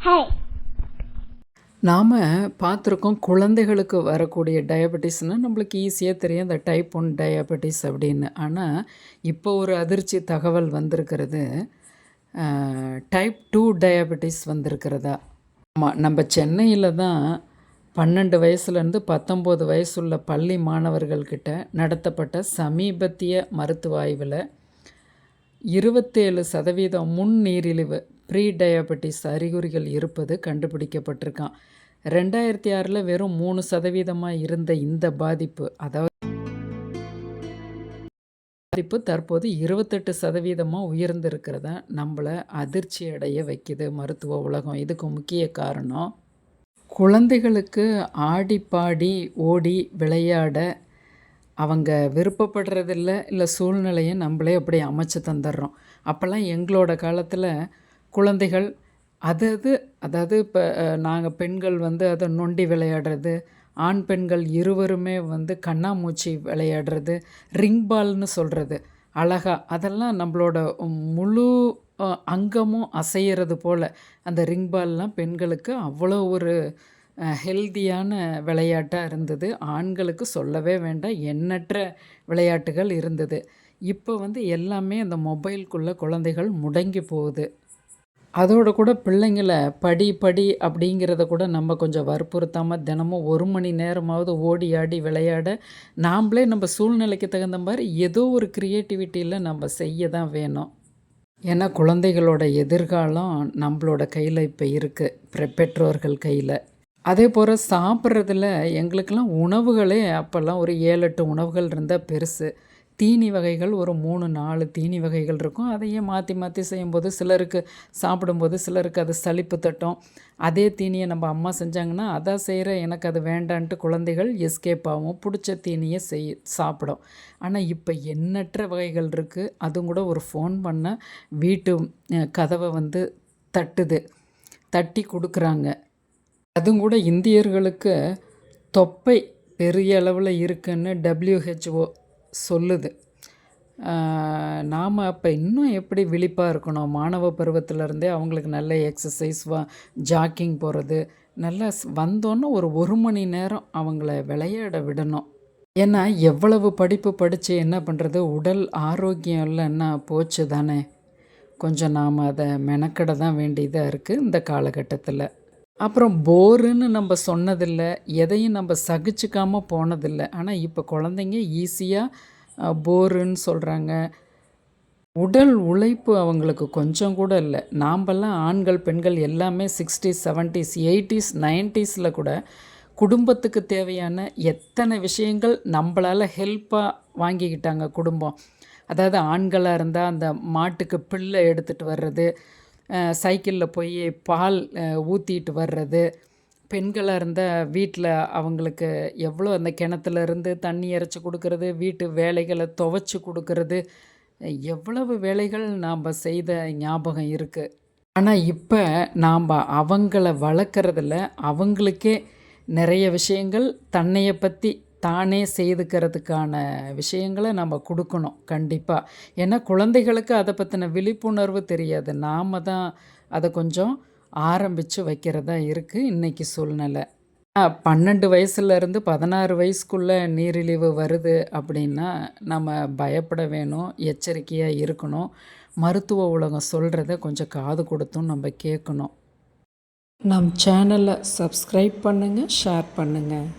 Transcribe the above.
Hi. நாம் பார்த்துருக்கோம் குழந்தைகளுக்கு வரக்கூடிய டயபெட்டிஸ்னால் நம்மளுக்கு ஈஸியாக தெரியும் இந்த டைப் 1 டயபெட்டிஸ் அப்படின்னு. ஆனால் இப்போ ஒரு அதிர்ச்சி தகவல் வந்திருக்கிறது, டைப் 2 டயபெட்டிஸ் வந்திருக்கிறதா. ஆமாம், நம்ம சென்னையில் தான் 12 வயசுலேருந்து 19 வயசுள்ள பள்ளி மாணவர்கள்கிட்ட நடத்தப்பட்ட சமீபத்திய மருத்துவ ஆய்வில் 27% முன்னீரிழிவு ப்ரீ டயபெட்டிஸ் அறிகுறிகள் இருப்பது கண்டுபிடிக்கப்பட்டிருக்கான். 2006 வெறும் 3% இருந்த இந்த பாதிப்பு, அதாவது பாதிப்பு தற்போது 28% உயர்ந்திருக்கிறதா நம்மளை அதிர்ச்சி அடைய வைக்குது மருத்துவ உலகம். இதுக்கு முக்கிய காரணம், குழந்தைகளுக்கு ஆடி பாடி ஓடி விளையாட அவங்க விருப்பப்படுறதில்ல, இல்லை சூழ்நிலையை நம்மளே அப்படி அமைச்சு தந்துடுறோம். அப்போல்லாம் எங்களோட காலத்தில் குழந்தைகள் அதாவது இப்போ நாங்கள் பெண்கள் அதை நொண்டி விளையாடுறது, ஆண் பெண்கள் இருவருமே கண்ணாமூச்சி விளையாடுறது, ரிங் பால்னு சொல்கிறது அழகா, அதெல்லாம் நம்மளோட முழு அங்கமும் அசைகிறது போல் அந்த ரிங் பால்லாம் பெண்களுக்கு அவ்வளோ ஒரு ஹெல்தியான விளையாட்டாக இருந்தது. ஆண்களுக்கு சொல்லவே வேண்டாம், எண்ணற்ற விளையாட்டுகள் இருந்தது. இப்போ எல்லாமே அந்த மொபைலுக்குள்ளே குழந்தைகள் முடங்கி போகுது. அதோடு கூட பிள்ளைங்களை படி அப்படிங்கிறத கூட நம்ம கொஞ்சம் வற்புறுத்தாமல் தினமும் 1 மணி நேரமாவது ஓடி ஆடி விளையாட நாம்ளே நம்ம சூழ்நிலைக்கு தகுந்த மாதிரி ஏதோ ஒரு க்ரியேட்டிவிட்டியில் நம்ம செய்ய தான் வேணும். ஏன்னா குழந்தைகளோட எதிர்காலம் நம்மளோட கையில் இப்போ இருக்குது, பெற்றோர்கள் கையில். அதே போல் சாப்பிட்றதுல எங்களுக்கெல்லாம் உணவுகளே அப்போல்லாம் ஒரு 7-8 உணவுகள் இருந்தால் பெருசு. தீனி வகைகள் ஒரு 3-4 தீனி வகைகள் இருக்கும். அதையே மாற்றி மாற்றி செய்யும்போது சிலருக்கு சாப்பிடும்போது சிலருக்கு அது சலிப்பு தட்டும். அதே தீனியை நம்ம அம்மா செஞ்சாங்கன்னா அதான் செய்கிற, எனக்கு அது வேண்டான்ட்டு குழந்தைகள் எஸ்கேப் ஆகும், பிடிச்ச தீனியை சாப்பிடும். ஆனால் இப்போ எண்ணற்ற வகைகள் இருக்குது. அதுவும் கூட ஒரு ஃபோன் பண்ணால் வீட்டு கதவை தட்டி கொடுக்குறாங்க. அதுவும் கூட இந்தியர்களுக்கு தொப்பை பெரிய அளவில் இருக்குன்னு WHO சொல்லுது. நாம் அப்போ இன்னும் எப்படி விழிப்பாக இருக்கணும், மாணவ பருவத்திலருந்தே அவங்களுக்கு நல்ல எக்ஸசைஸ், ஜாக்கிங் போகிறது, நல்லா வந்தோன்னே ஒரு மணி நேரம் அவங்கள விளையாட விடணும். ஏன்னா எவ்வளவு படிப்பு படித்து என்ன பண்ணுறது, உடல் ஆரோக்கியம் இல்லைன்னா போச்சு தானே. கொஞ்சம் நாம் அதை மெனக்கட தான் வேண்டியதாக இருக்குது இந்த காலகட்டத்தில். அப்புறம் போருன்னு நம்ம சொன்னதில்லை, எதையும் நம்ம சகிச்சுக்காமல் போனதில்லை. ஆனால் இப்போ குழந்தைங்க ஈஸியாக போருன்னு சொல்கிறாங்க. உடல் உழைப்பு அவங்களுக்கு கொஞ்சம் கூட இல்லை. நாம்பெல்லாம் ஆண்கள் பெண்கள் எல்லாமே 60s 70s 80s 90s கூட குடும்பத்துக்கு தேவையான எத்தனை விஷயங்கள் நம்மளால் ஹெல்ப்பாக வாங்கிக்கிட்டாங்க குடும்பம். அதாவது ஆண்களாக இருந்தால் அந்த மாட்டுக்கு பிள்ளை எடுத்துகிட்டு வர்றது, சைக்கிளில் போய் பால் ஊற்றிட்டு வர்றது, பெண்களாக இருந்தால் வீட்டில் அவங்களுக்கு எவ்வளோ அந்த கிணத்துலேருந்து தண்ணி இறைச்சி கொடுக்கறது, வீட்டு வேலைகளை துவைச்சி கொடுக்கறது, எவ்வளவு வேலைகள் நாம் செய்த ஞாபகம் இருக்குது. ஆனால் இப்போ நாம் அவங்கள வளர்க்குறதில்ல, அவங்களுக்கே நிறைய விஷயங்கள் தன்னையை பற்றி தானே செய்துக்கிறதுக்கான விஷயங்களை நம்ம கொடுக்கணும் கண்டிப்பாக. ஏன்னா குழந்தைகளுக்கு அதை பற்றின விழிப்புணர்வு தெரியாது. நாம் தான் அதை கொஞ்சம் ஆரம்பித்து வைக்கிறதா இருக்குது இன்றைக்கி சூழ்நிலை. 12 வயசுலேருந்து 16 வயசுக்குள்ளே நீரிழிவு வருது அப்படின்னா நம்ம பயப்பட வேணும், எச்சரிக்கையாக இருக்கணும். மருத்துவ உலகம் சொல்கிறத கொஞ்சம் காது கொடுத்தும் நம்ம கேட்கணும். நம் சேனலை சப்ஸ்கிரைப் பண்ணுங்கள், ஷேர் பண்ணுங்கள்.